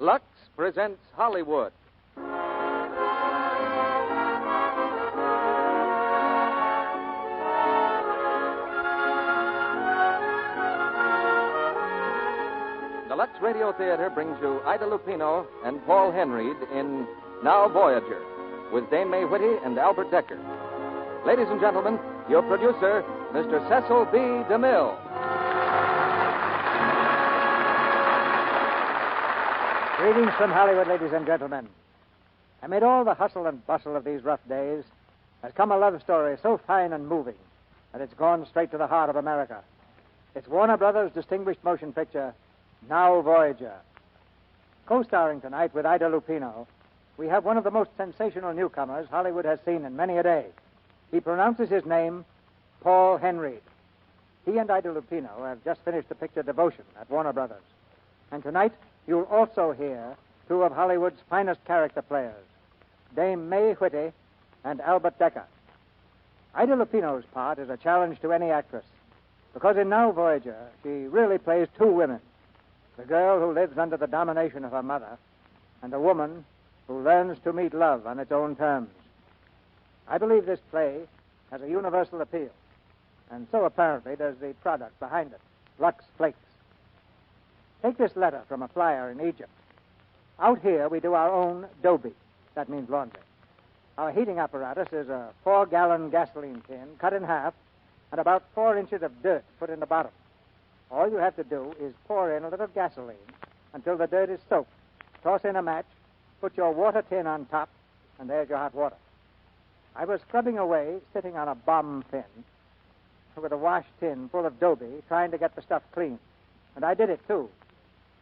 Lux presents Hollywood. The Lux Radio Theatre brings you Ida Lupino and Paul Henreid in Now Voyager, with Dame May Whitty and Albert Decker. Ladies and gentlemen, your producer, Mr. Cecil B. DeMille. Greetings from Hollywood, ladies and gentlemen. Amid all the hustle and bustle of these rough days has come a love story so fine and moving that it's gone straight to the heart of America. It's Warner Brothers' distinguished motion picture, Now Voyager. Co-starring tonight with Ida Lupino, we have one of the most sensational newcomers Hollywood has seen in many a day. He pronounces his name Paul Henreid. He and Ida Lupino have just finished the picture Devotion at Warner Brothers. And tonight, you'll also hear two of Hollywood's finest character players, Dame May Whitty and Albert Decker. Ida Lupino's part is a challenge to any actress, because in Now Voyager, she really plays two women, the girl who lives under the domination of her mother and the woman who learns to meet love on its own terms. I believe this play has a universal appeal, and so apparently does the product behind it, Lux Flakes. Take this letter from a flyer in Egypt. Out here, we do our own doby. That means laundry. Our heating apparatus is a 4-gallon gasoline tin cut in half and about 4 inches of dirt put in the bottom. All you have to do is pour in a little gasoline until the dirt is soaked. Toss in a match, put your water tin on top, and there's your hot water. I was scrubbing away, sitting on a bomb tin with a wash tin full of doby, trying to get the stuff clean. And I did it, too.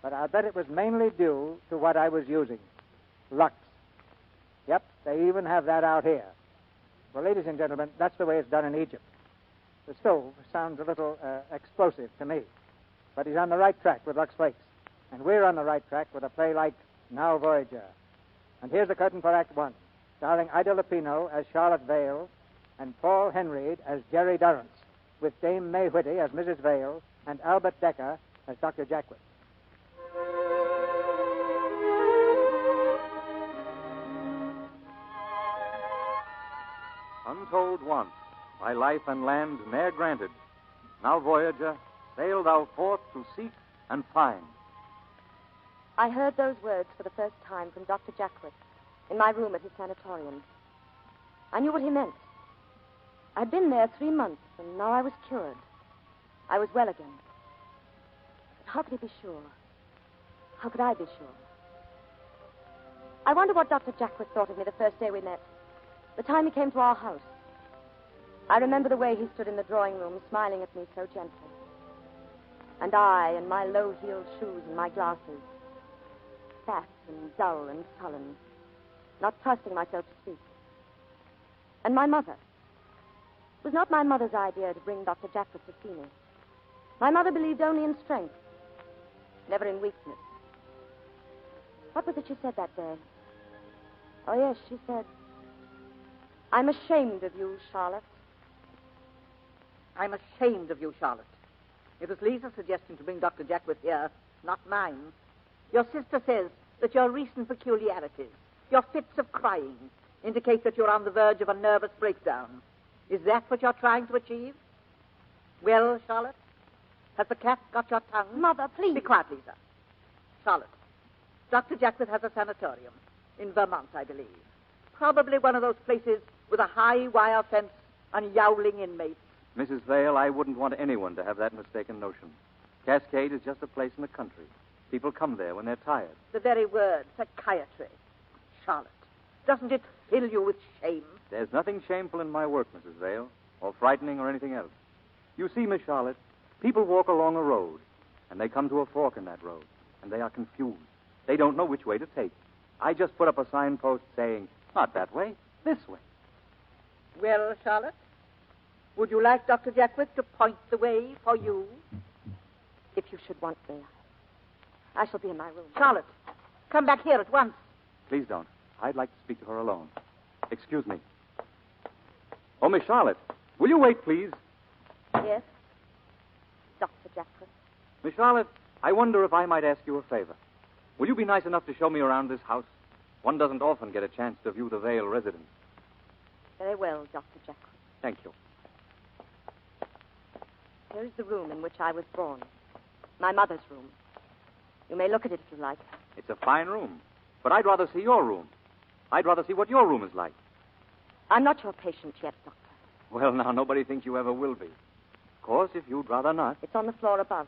But I'll bet it was mainly due to what I was using, Lux. Yep, they even have that out here. Well, ladies and gentlemen, that's the way it's done in Egypt. The stove sounds a little explosive to me, but he's on the right track with Lux Flakes. And we're on the right track with a play like Now Voyager. And here's the curtain for Act One, starring Ida Lupino as Charlotte Vale and Paul Henreid as Jerry Durrance, with Dame May Whitty as Mrs. Vale and Albert Decker as Dr. Jackwith. Untold once, by life and land ne'er granted, now Voyager, sail thou forth to seek and find. I heard those words for the first time from Dr. Jackwith in my room at his sanatorium. I knew what he meant. I'd been there 3 months, and now I was cured. I was well again. But how could he be sure? How could I be sure? I wonder what Dr. Jackwith thought of me the first day we met, the time he came to our house. I remember the way he stood in the drawing room, smiling at me so gently. And I, in my low-heeled shoes and my glasses, fat and dull and sullen, not trusting myself to speak. And my mother. It was not my mother's idea to bring Dr. Jackwith to see me. My mother believed only in strength, never in weakness. What was it she said that day? Oh, yes, she said, "I'm ashamed of you, Charlotte." I'm ashamed of you, Charlotte. It was Lisa's suggestion to bring Dr. Jackwith here, not mine. Your sister says that your recent peculiarities, your fits of crying, indicate that you're on the verge of a nervous breakdown. Is that what you're trying to achieve? Well, Charlotte, has the cat got your tongue? Mother, please. Be quiet, Lisa. Charlotte, Dr. Jackwith has a sanatorium in Vermont, I believe. Probably one of those places with a high wire fence and yowling inmates. Mrs. Vale, I wouldn't want anyone to have that mistaken notion. Cascade is just a place in the country. People come there when they're tired. The very word, psychiatry. Charlotte, doesn't it fill you with shame? There's nothing shameful in my work, Mrs. Vale, or frightening or anything else. You see, Miss Charlotte, people walk along a road, and they come to a fork in that road, and they are confused. They don't know which way to take. I just put up a signpost saying, not that way, this way. Well, Charlotte, would you like Dr. Jackwith to point the way for you? If you should want me, I shall be in my room. Charlotte, come back here at once. Please don't. I'd like to speak to her alone. Excuse me. Oh, Miss Charlotte, will you wait, please? Yes? Dr. Jackwith. Miss Charlotte, I wonder if I might ask you a favor. Will you be nice enough to show me around this house? One doesn't often get a chance to view the Vale residence. Very well, Dr. Jekyll. Thank you. Here is the room in which I was born. My mother's room. You may look at it if you like. It's a fine room. But I'd rather see your room. I'd rather see what your room is like. I'm not your patient yet, Doctor. Well, now, nobody thinks you ever will be. Of course, if you'd rather not. It's on the floor above.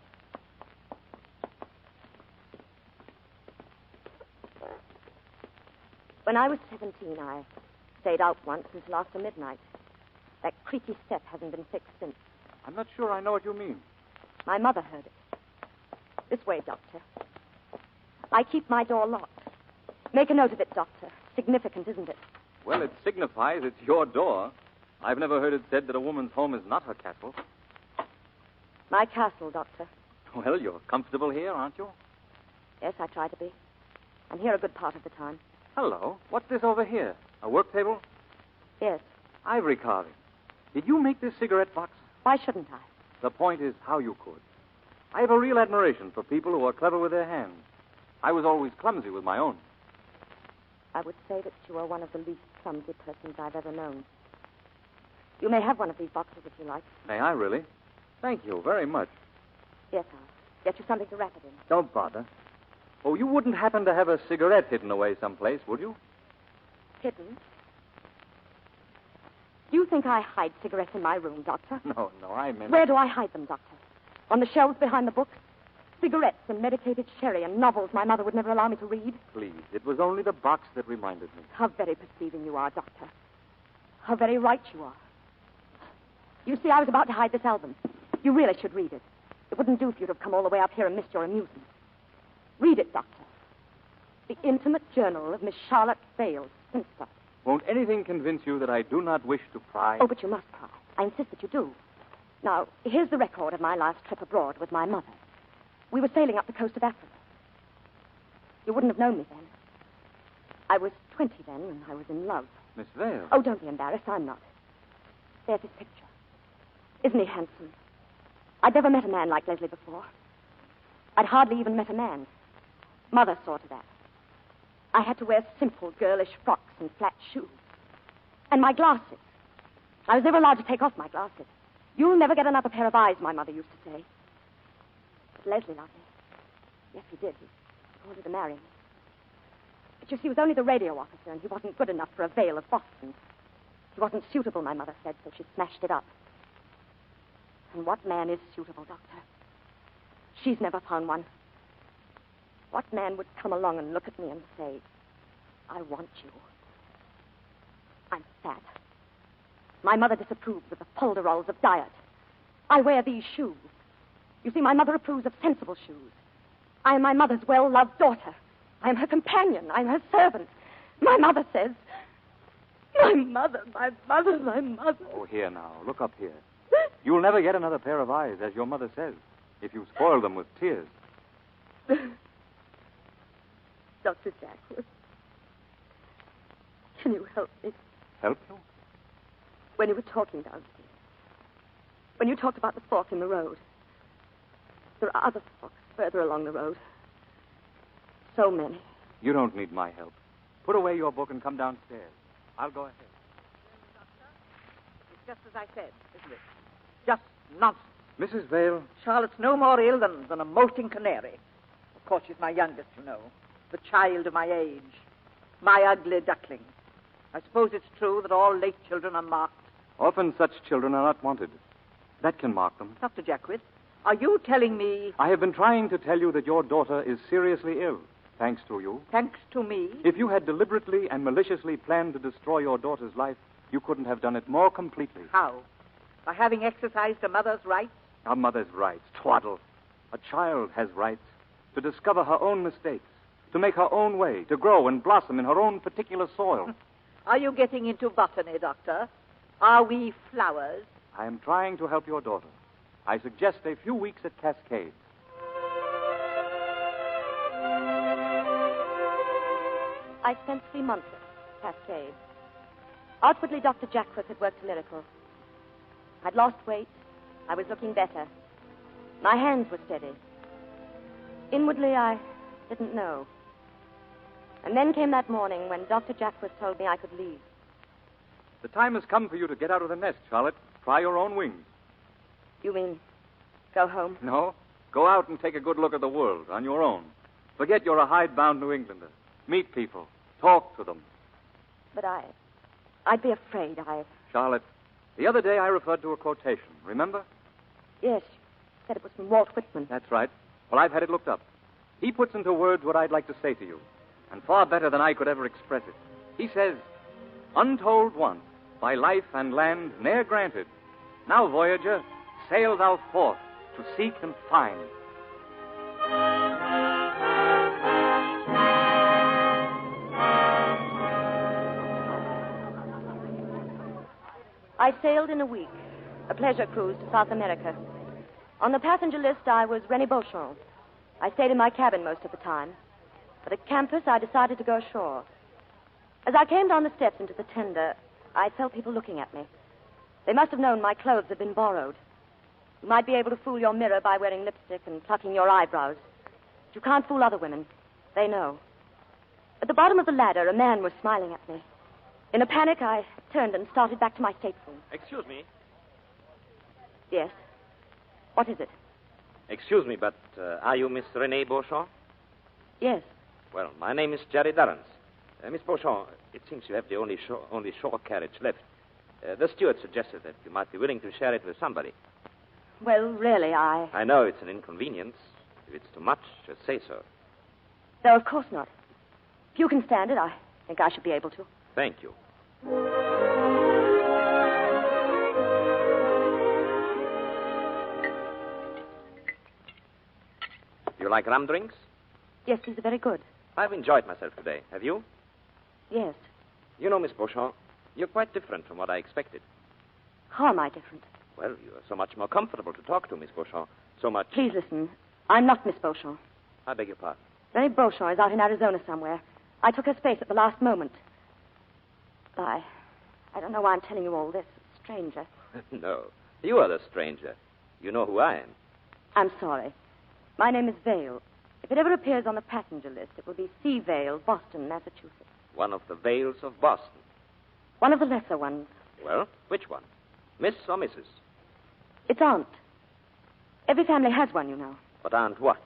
When I was 17, I stayed out once until after midnight. That creaky step hasn't been fixed since. I'm not sure I know what you mean. My mother heard it. This way, Doctor. I keep my door locked. Make a note of it, Doctor. Significant, isn't it? Well, it signifies it's your door. I've never heard it said that a woman's home is not her castle. My castle, Doctor. Well, you're comfortable here, aren't you? Yes, I try to be. I'm here a good part of the time. Hello. What's this over here? A work table? Yes. Ivory carving. Did you make this cigarette box? Why shouldn't I? The point is how you could. I have a real admiration for people who are clever with their hands. I was always clumsy with my own. I would say that you are one of the least clumsy persons I've ever known. You may have one of these boxes if you like. May I, really? Thank you very much. Yes, I'll get you something to wrap it in. Don't bother. Oh, you wouldn't happen to have a cigarette hidden away someplace, would you? Hidden? Do you think I hide cigarettes in my room, Doctor? No, I meant... Where do I hide them, Doctor? On the shelves behind the books? Cigarettes and medicated sherry and novels my mother would never allow me to read? Please, it was only the box that reminded me. How very perceiving you are, Doctor. How very right you are. You see, I was about to hide this album. You really should read it. It wouldn't do for you to have come all the way up here and missed your amusement. Read it, Doctor. The intimate journal of Miss Charlotte Vale, spinster. Won't anything convince you that I do not wish to pry? Oh, but you must pry. I insist that you do. Now, here's the record of my last trip abroad with my mother. We were sailing up the coast of Africa. You wouldn't have known me then. I was 20 then, and I was in love. Miss Vale? Oh, don't be embarrassed. I'm not. There's his picture. Isn't he handsome? I'd never met a man like Leslie before. I'd hardly even met a man. Mother saw to that. I had to wear simple, girlish frocks and flat shoes. And my glasses. I was never allowed to take off my glasses. You'll never get another pair of eyes, my mother used to say. But Leslie loved me. Yes, he did. He wanted to marry me. But you see, he was only the radio officer, and he wasn't good enough for a Vale of Boston. He wasn't suitable, my mother said, so she smashed it up. And what man is suitable, Doctor? She's never found one. What man would come along and look at me and say, I want you? I'm fat. My mother disapproves of the polderols of diet. I wear these shoes. You see, my mother approves of sensible shoes. I am my mother's well-loved daughter. I am her companion. I am her servant. My mother says... My mother. Oh, here now. Look up here. You'll never get another pair of eyes, as your mother says, if you spoil them with tears. Dr. Jackwood, can you help me? Help you? When you were talking downstairs, when you talked about the fork in the road, there are other forks further along the road. So many. You don't need my help. Put away your book and come downstairs. I'll go ahead. It's just as I said, isn't it? Just nonsense. Mrs. Vale. Charlotte's no more ill than a molting canary. Of course, she's my youngest, you know. The child of my age. My ugly duckling. I suppose it's true that all late children are marked. Often such children are not wanted. That can mark them. Dr. Jackwith, are you telling me... I have been trying to tell you that your daughter is seriously ill, thanks to you. Thanks to me? If you had deliberately and maliciously planned to destroy your daughter's life, you couldn't have done it more completely. How? By having exercised a mother's rights? A mother's rights. Twaddle. A child has rights to discover her own mistakes, to make her own way, to grow and blossom in her own particular soil. Are you getting into botany, Doctor? Are we flowers? I am trying to help your daughter. I suggest a few weeks at Cascade. I spent 3 months at Cascade. Outwardly, Dr. Jackworth had worked a miracle. I'd lost weight. I was looking better. My hands were steady. Inwardly, I didn't know. And then came that morning when Dr. Jackworth told me I could leave. The time has come for you to get out of the nest, Charlotte. Try your own wings. You mean go home? No. Go out and take a good look at the world on your own. Forget you're a hidebound New Englander. Meet people. Talk to them. But I'd be afraid. Charlotte, the other day I referred to a quotation. Remember? Yes, you said it was from Walt Whitman. That's right. Well, I've had it looked up. He puts into words what I'd like to say to you, and far better than I could ever express it. He says, "Untold once, by life and land ne'er granted, now, Voyager, sail thou forth to seek and find." I sailed in a week, a pleasure cruise to South America. On the passenger list, I was Rennie Beauchamp. I stayed in my cabin most of the time. But at campus, I decided to go ashore. As I came down the steps into the tender, I felt people looking at me. They must have known my clothes had been borrowed. You might be able to fool your mirror by wearing lipstick and plucking your eyebrows. But you can't fool other women. They know. At the bottom of the ladder, a man was smiling at me. In a panic, I turned and started back to my stateroom. Excuse me. Yes? What is it? Excuse me, but are you Miss Renee Beauchamp? Yes. Well, my name is Jerry Durrance. Miss Beauchamp, it seems you have the only shore carriage left. The steward suggested that you might be willing to share it with somebody. Well, really, I know it's an inconvenience. If it's too much, just say so. No, of course not. If you can stand it, I think I should be able to. Thank you. You like rum drinks? Yes, these are very good. I've enjoyed myself today. Have you? Yes. You know, Miss Beauchamp, you're quite different from what I expected. How am I different? Well, you are so much more comfortable to talk to, Miss Beauchamp. So much... Please listen. I'm not Miss Beauchamp. I beg your pardon. Rennie Beauchamp is out in Arizona somewhere. I took her space at the last moment. I don't know why I'm telling you all this. Stranger. No, you are the stranger. You know who I am. I'm sorry. My name is Vale. If it ever appears on the passenger list, it will be C. Vale, Boston, Massachusetts. One of the Vales of Boston. One of the lesser ones. Well, which one? Miss or Mrs.? It's Aunt. Every family has one, you know. But Aunt what?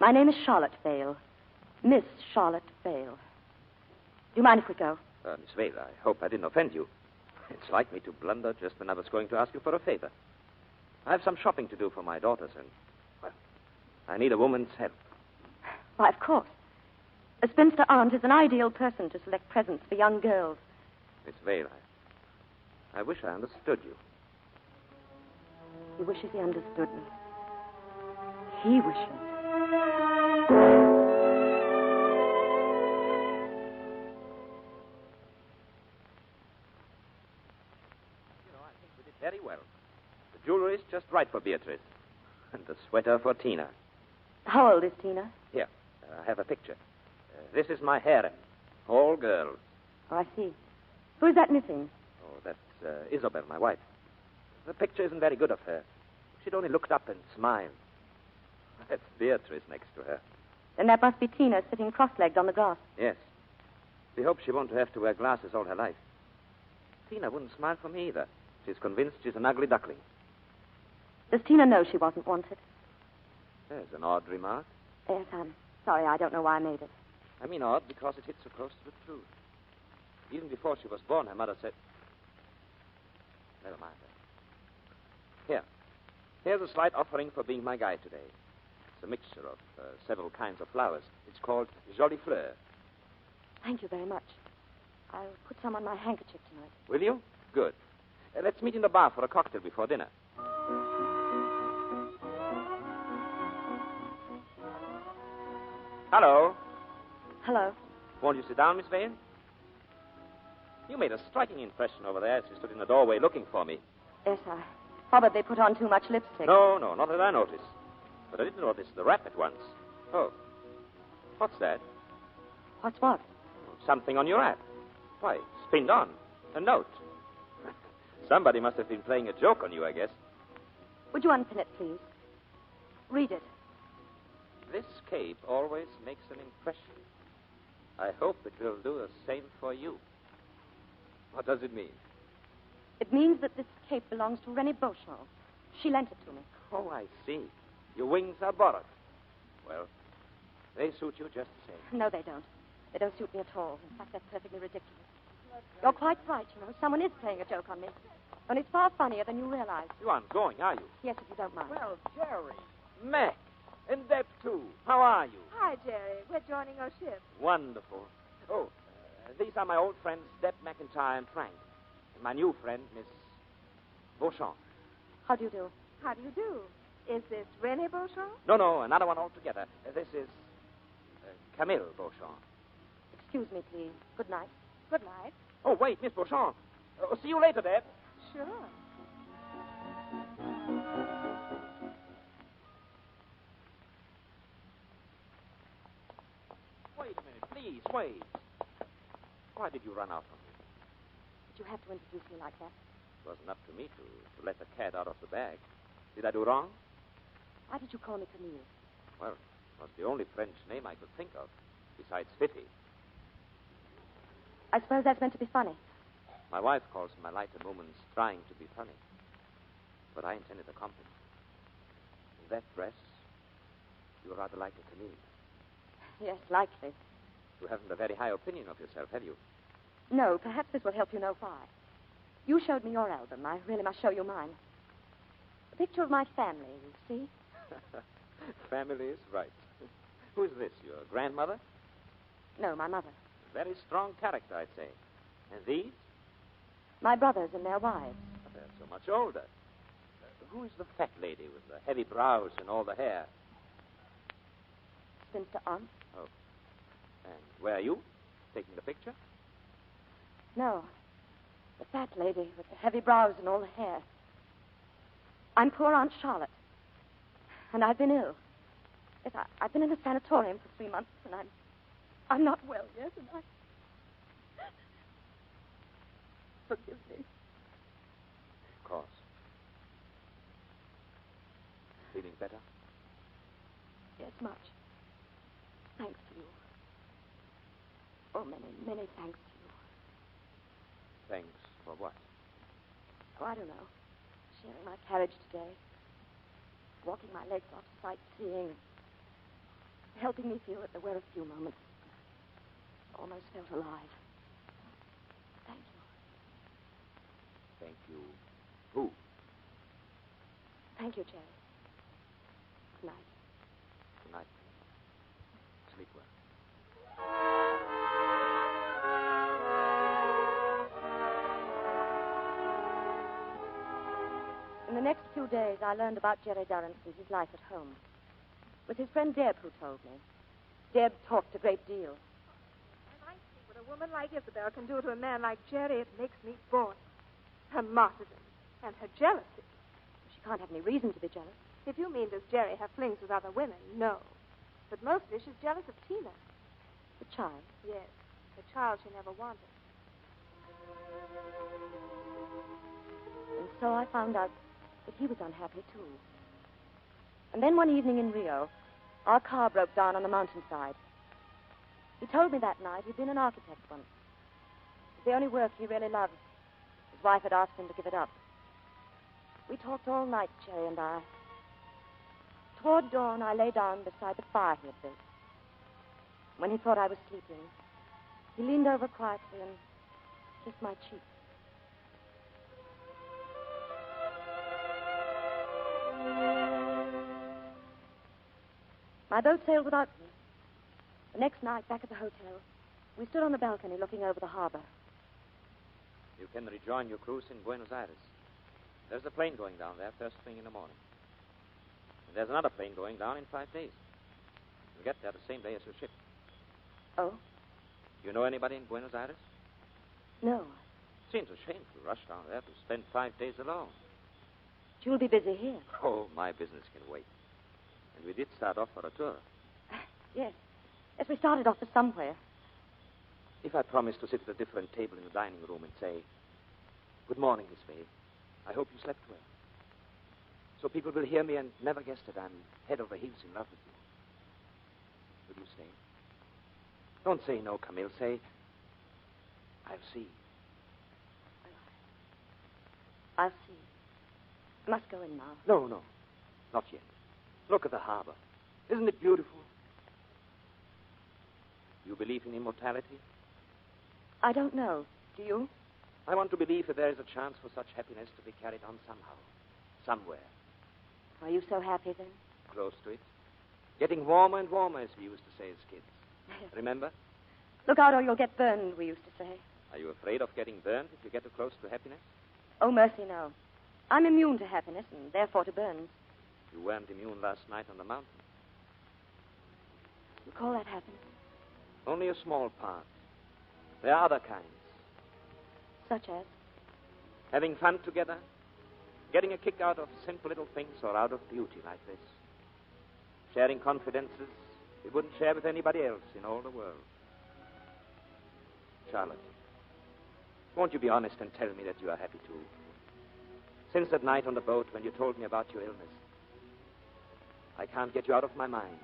My name is Charlotte Vale. Miss Charlotte Vale. Do you mind if we go? Miss Vale, I hope I didn't offend you. It's like me to blunder just when I was going to ask you for a favor. I have some shopping to do for my daughters, and, well, I need a woman's help. Why, of course. A spinster aunt is an ideal person to select presents for young girls. Miss Vale, I wish I understood you. He wishes he understood me. He wishes. Very well. The jewelry is just right for Beatrice. And the sweater for Tina. How old is Tina? Here, I have a picture. This is my harem. All girls. Oh, I see. Who is that missing? Oh, that's Isabel, my wife. The picture isn't very good of her. She'd only looked up and smiled. That's Beatrice next to her. Then that must be Tina sitting cross-legged on the grass. Yes. We hope she won't have to wear glasses all her life. Tina wouldn't smile for me either. She's convinced she's an ugly duckling. Does Tina know she wasn't wanted? There's an odd remark. Yes, I'm sorry. I don't know why I made it. I mean odd because it hits so close to the truth. Even before she was born, her mother said... Never mind that. Here's a slight offering for being my guide today. It's a mixture of several kinds of flowers. It's called Jolie Fleur. Thank you very much. I'll put some on my handkerchief tonight. Will you? Good. Let's meet in the bar for a cocktail before dinner. Hello. Hello. Won't you sit down, Miss Vale? You made a striking impression over there as you stood in the doorway looking for me. Yes, I probably put on too much lipstick. No, not that I noticed. But I did notice the wrap at once. Oh. What's that? What's what? Something on your wrap. Why, it's pinned on. A note. Somebody must have been playing a joke on you, I guess. Would you unpin it, please? Read it. This cape always makes an impression. I hope it will do the same for you. What does it mean? It means that this cape belongs to Rennie Beauchamp. She lent it to me. Oh, I see. Your wings are borrowed. Well, they suit you just the same. No, they don't. They don't suit me at all. In fact, they're perfectly ridiculous. You're quite right, you know. Someone is playing a joke on me. And it's far funnier than you realize. You aren't going, are you? Yes, if you don't mind. Well, Jerry. Mac. And Deb, too. How are you? Hi, Jerry. We're joining our ship. Wonderful. Oh, these are my old friends, Deb McIntyre and Frank. And my new friend, Miss Beauchamp. How do you do? How do you do? Is this Rennie Beauchamp? No, another one altogether. This is Camille Beauchamp. Excuse me, please. Good night. Good night. Oh, wait, Miss Beauchamp. See you later, Deb. Sure. Wait a minute, please, wait. Why did you run out from me? Did you have to introduce me like that? It wasn't up to me to let the cat out of the bag. Did I do wrong? Why did you call me Camille? Well, it was the only French name I could think of, besides Fifi. I suppose that's meant to be funny. My wife calls my lighter moments trying to be funny. But I intended a compliment. In that dress, you're rather like a Camille. Yes, likely. You haven't a very high opinion of yourself, have you? No, perhaps this will help you know why. You showed me your album. I really must show you mine. A picture of my family, you see? Family is right. Who's this, your grandmother? No, my mother. Very strong character, I'd say. And these? My brothers and their wives. They're so much older. Who is the fat lady with the heavy brows and all the hair? Spinster aunt. Oh. And where are you? Taking the picture? No. The fat lady with the heavy brows and all the hair. I'm poor Aunt Charlotte. And I've been ill. Yes, I've been in a sanatorium for 3 months, and I'm not well yet, and I... Forgive me. Of course. Feeling better? Yes, much. Thanks to you. Oh, many, many thanks to you. Thanks for what? Oh, I don't know. Sharing my carriage today. Walking my legs off sightseeing. Helping me feel that there were a few moments. Almost felt alive. Thank you. Thank you. Who? Thank you, Jerry. Good night. Good night. Sleep well. In the next few days, I learned about Jerry Durrance and his life at home. It was his friend Deb who told me. Deb talked a great deal. When I see what a woman like Isabel can do to a man like Jerry, it makes me bored. Her martyrdom and her jealousy. She can't have any reason to be jealous. If you mean does Jerry have flings with other women, no. But mostly she's jealous of Tina. The child. Yes, the child she never wanted. And so I found out that he was unhappy, too. And then one evening in Rio, our car broke down on the mountainside. He told me that night he'd been an architect once. It was the only work he really loved. His wife had asked him to give it up. We talked all night, Jerry and I. Toward dawn, I lay down beside the fire he had built. When he thought I was sleeping, he leaned over quietly and kissed my cheek. My boat sailed without me. The next night, back at the hotel, we stood on the balcony looking over the harbor. You can rejoin your cruise in Buenos Aires. There's a plane going down there first thing in the morning. And there's another plane going down in 5 days. You'll get there the same day as your ship. Oh? You know anybody in Buenos Aires? No. Seems a shame to rush down there to spend 5 days alone. You'll be busy here. Oh, my business can wait. And we did start off for a tour. Yes. Yes, we started off for somewhere. If I promise to sit at a different table in the dining room and say, "Good morning, Miss May. I hope you slept well." So people will hear me and never guess that I'm head over heels in love with you. Will you stay? Don't say no, Camille. Say, I'll see. I'll see. I must go in now. No, not yet. Look at the harbor. Isn't it beautiful? You believe in immortality? I don't know. Do you? I want to believe that there is a chance for such happiness to be carried on somehow. Somewhere. Are you so happy then? Close to it. Getting warmer and warmer, as we used to say as kids. Remember? Look out or you'll get burned, we used to say. Are you afraid of getting burned if you get too close to happiness? Oh, mercy, no. I'm immune to happiness and therefore to burns. You weren't immune last night on the mountain. You call that happiness? Only a small part. There are other kinds. Such as? Having fun together. Getting a kick out of simple little things or out of beauty like this. Sharing confidences we wouldn't share with anybody else in all the world. Charlotte, won't you be honest and tell me that you are happy too? Since that night on the boat when you told me about your illness, I can't get you out of my mind,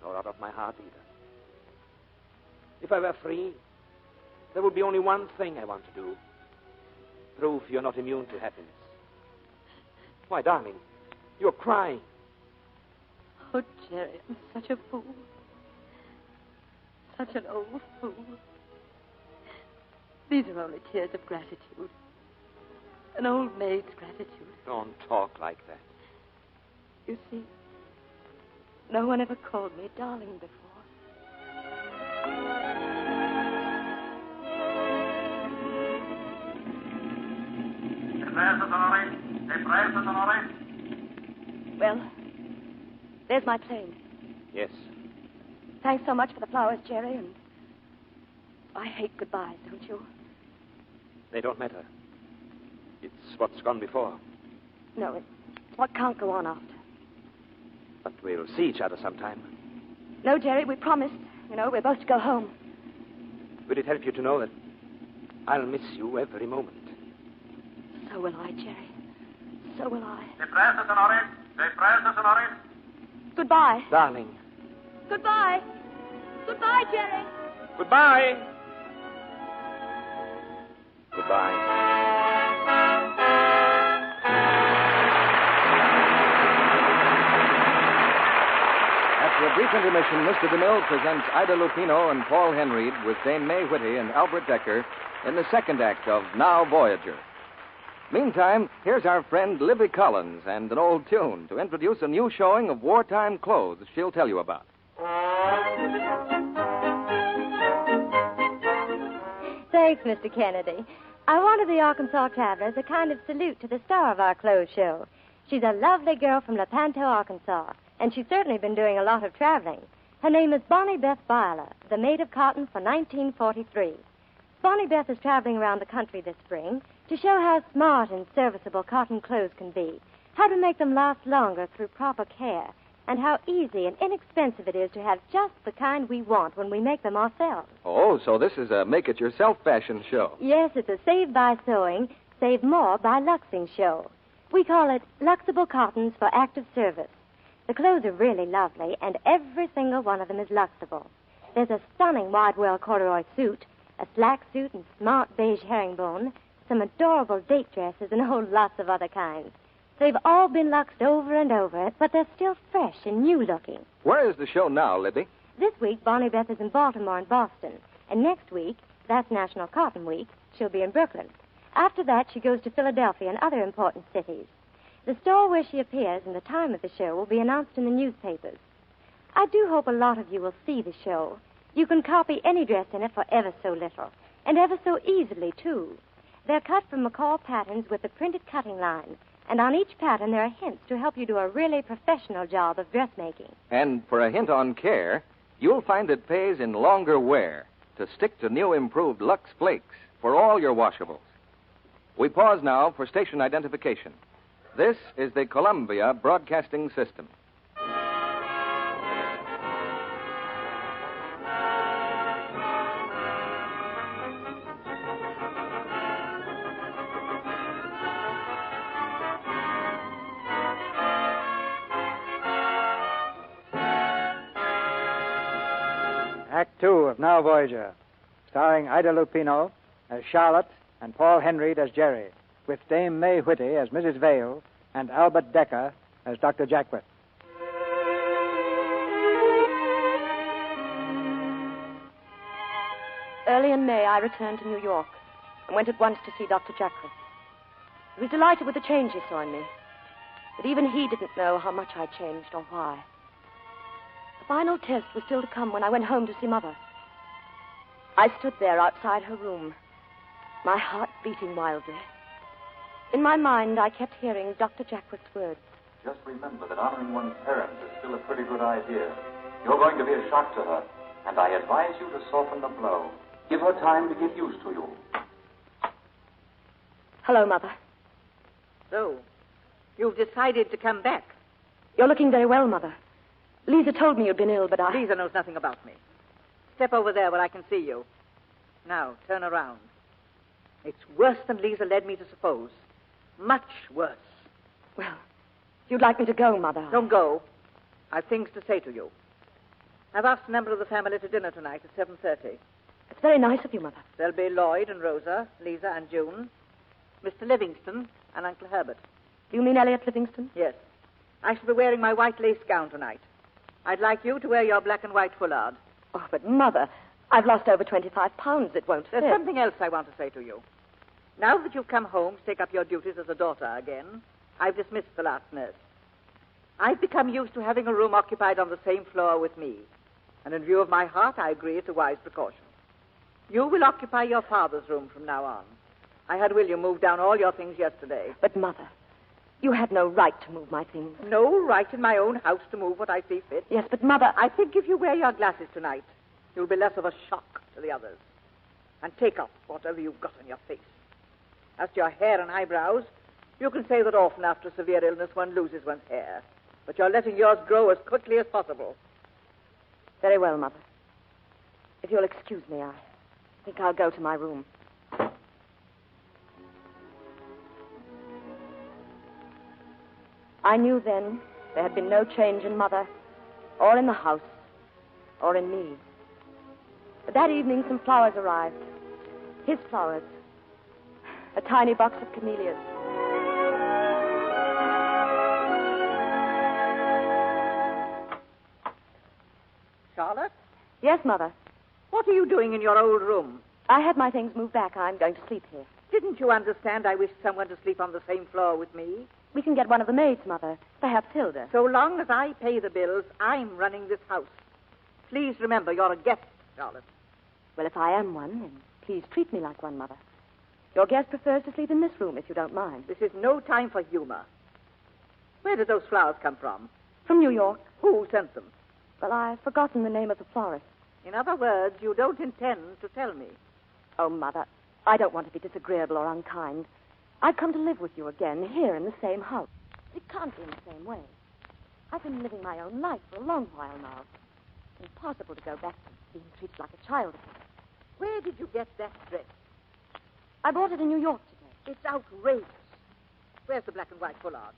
nor out of my heart either. If I were free, there would be only one thing I want to do. Prove you're not immune to happiness. Why, darling, you're crying. Oh, Jerry, I'm such a fool. Such an old fool. These are only tears of gratitude. An old maid's gratitude. Don't talk like that. You see, no one ever called me darling before. Well, there's my plane. Yes. Thanks so much for the flowers, Jerry, and I hate goodbyes, don't you? They don't matter. It's what's gone before. No, it's what can't go on after. But we'll see each other sometime. No, Jerry, we promised. You know, we're both to go home. Will it help you to know that I'll miss you every moment? So will I, Jerry. So will I. Goodbye. Darling. Goodbye. Goodbye, Jerry. Goodbye. Goodbye. After a brief intermission, Mr. DeMille presents Ida Lupino and Paul Henreid with Dame May Whitty and Albert Decker in the second act of Now Voyager. Meantime, here's our friend Libby Collins and an old tune to introduce a new showing of wartime clothes she'll tell you about. Thanks, Mr. Kennedy. I wanted the Arkansas Travelers a kind of salute to the star of our clothes show. She's a lovely girl from Lepanto, Arkansas, and she's certainly been doing a lot of traveling. Her name is Bonnie Beth Byler, the maid of cotton for 1943. Bonnie Beth is traveling around the country this spring to show how smart and serviceable cotton clothes can be, how to make them last longer through proper care, and how easy and inexpensive it is to have just the kind we want when we make them ourselves. Oh, so this is a make-it-yourself fashion show. Yes, it's a Save by Sewing, Save More by Luxing show. We call it Luxable Cottons for Active Service. The clothes are really lovely, and every single one of them is Luxable. There's a stunning wide-well corduroy suit, a slack suit and smart beige herringbone, some adorable date dresses, and lots of other kinds. They've all been luxed over and over, but they're still fresh and new-looking. Where is the show now, Libby? This week, Bonnie Beth is in Baltimore and Boston. And next week, that's National Cotton Week, she'll be in Brooklyn. After that, she goes to Philadelphia and other important cities. The store where she appears and the time of the show will be announced in the newspapers. I do hope a lot of you will see the show. You can copy any dress in it for ever so little, and ever so easily, too. They're cut from McCall patterns with a printed cutting line, and on each pattern there are hints to help you do a really professional job of dressmaking. And for a hint on care, you'll find it pays in longer wear to stick to new improved Lux Flakes for all your washables. We pause now for station identification. This is the Columbia Broadcasting System. Act 2 of Now Voyager, starring Ida Lupino as Charlotte and Paul Henreid as Jerry, with Dame May Whitty as Mrs. Vale and Albert Decker as Dr. Jackwith. Early in May, I returned to New York and went at once to see Dr. Jackwith. He was delighted with the change he saw in me, but even he didn't know how much I'd changed or why. The final test was still to come when I went home to see Mother. I stood there outside her room, my heart beating wildly. In my mind, I kept hearing Dr. Jackwith's words. Just remember that honoring one's parents is still a pretty good idea. You're going to be a shock to her, and I advise you to soften the blow. Give her time to get used to you. Hello, Mother. So, you've decided to come back. You're looking very well, Mother. Lisa told me you'd been ill, but Lisa knows nothing about me. Step over there where I can see you. Now, turn around. It's worse than Lisa led me to suppose. Much worse. Well, if you'd like me to go, Mother. Don't go. I've things to say to you. I've asked a member of the family to dinner tonight at 7:30. It's very nice of you, Mother. There'll be Lloyd and Rosa, Lisa and June, Mr. Livingston and Uncle Herbert. Do you mean Elliot Livingston? Yes. I shall be wearing my white lace gown tonight. I'd like you to wear your black and white foulard. Oh, but Mother, I've lost over 25 pounds. It won't fit. There's something else I want to say to you. Now that you've come home to take up your duties as a daughter again, I've dismissed the last nurse. I've become used to having a room occupied on the same floor with me. And in view of my heart, I agree it's a wise precaution. You will occupy your father's room from now on. I had William move down all your things yesterday. But, Mother, you had no right to move my things. No right in my own house to move what I see fit. Yes, but, Mother, I think if you wear your glasses tonight, you'll be less of a shock to the others. And take off whatever you've got on your face. As to your hair and eyebrows, you can say that often after a severe illness one loses one's hair. But you're letting yours grow as quickly as possible. Very well, Mother. If you'll excuse me, I think I'll go to my room. I knew then there had been no change in Mother, or in the house, or in me. But that evening some flowers arrived. His flowers. A tiny box of camellias. Charlotte? Yes, Mother. What are you doing in your old room? I had my things moved back. I'm going to sleep here. Didn't you understand I wished someone to sleep on the same floor with me? We can get one of the maids, Mother. Perhaps Hilda. So long as I pay the bills, I'm running this house. Please remember, you're a guest, Charlotte. Well, if I am one, then please treat me like one, Mother. Your guest prefers to sleep in this room, if you don't mind. This is no time for humor. Where did those flowers come from? From New York. Who sent them? Well, I've forgotten the name of the florist. In other words, you don't intend to tell me. Oh, Mother, I don't want to be disagreeable or unkind. I've come to live with you again, here in the same house. It can't be in the same way. I've been living my own life for a long while now. It's impossible to go back to being treated like a child again. Where did you get that dress? I bought it in New York today. It's outrageous. Where's the black and white foulard?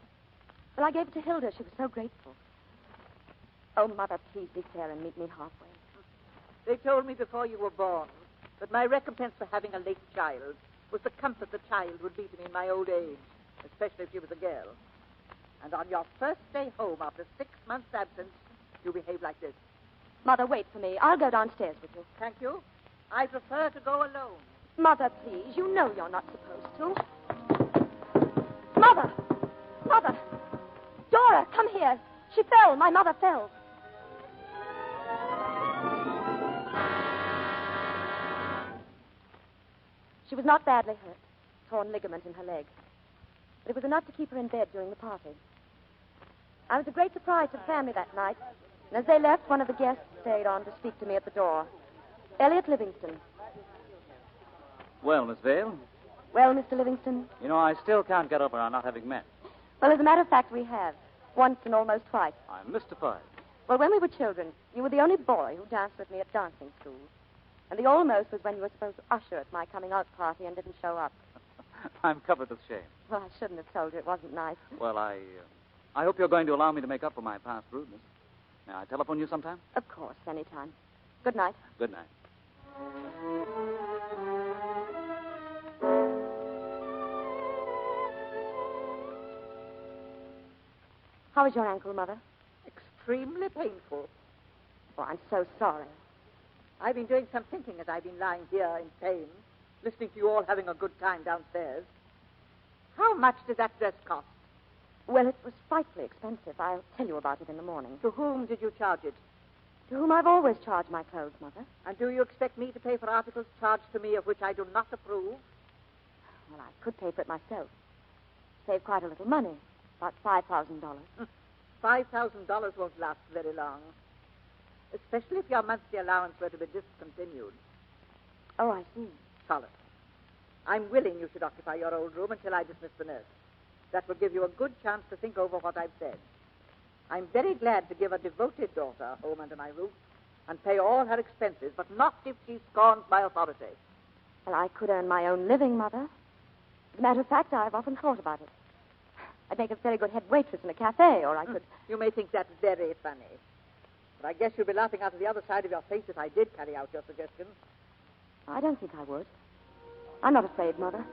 Well, I gave it to Hilda. She was so grateful. Oh, Mother, please be fair and meet me halfway. They told me before you were born that my recompense for having a late child was the comfort the child would be to me in my old age, especially if she was a girl. And on your first day home after 6 months' absence, you behave like this. Mother, wait for me. I'll go downstairs with you. Thank you. I prefer to go alone. Mother, please. You know you're not supposed to. Mother! Mother! Dora, come here. She fell. My mother fell. She was not badly hurt. Torn ligament in her leg. But it was enough to keep her in bed during the party. I was a great surprise to the family that night. And as they left, one of the guests stayed on to speak to me at the door. Elliot Livingston. Well, Miss Vale? Well, Mr. Livingston? You know, I still can't get over our not having met. Well, as a matter of fact, we have. Once and almost twice. I'm mystified. Well, when we were children, you were the only boy who danced with me at dancing school. And the almost was when you were supposed to usher at my coming out party and didn't show up. I'm covered with shame. Well, I shouldn't have told you. It wasn't nice. Well, I hope you're going to allow me to make up for my past rudeness. May I telephone you sometime? Of course, anytime. Good night. Good night. How is your ankle, Mother? Extremely painful. Oh, I'm so sorry. I've been doing some thinking as I've been lying here in pain, listening to you all having a good time downstairs. How much did that dress cost? Well, it was frightfully expensive. I'll tell you about it in the morning. To whom did you charge it? To whom I've always charged my clothes, Mother. And do you expect me to pay for articles charged to me of which I do not approve? Well, I could pay for it myself. Save quite a little money. About $5,000. $5,000 won't last very long. Especially if your monthly allowance were to be discontinued. Oh, I see. Solid. I'm willing you should occupy your old room until I dismiss the nurse. That will give you a good chance to think over what I've said. I'm very glad to give a devoted daughter a home under my roof and pay all her expenses, but not if she scorns my authority. Well, I could earn my own living, Mother. As a matter of fact, I've often thought about it. I'd make a very good head waitress in a cafe, or I could... You may think that very funny. But I guess you'd be laughing out of the other side of your face if I did carry out your suggestion. I don't think I would. I'm not afraid, Mother.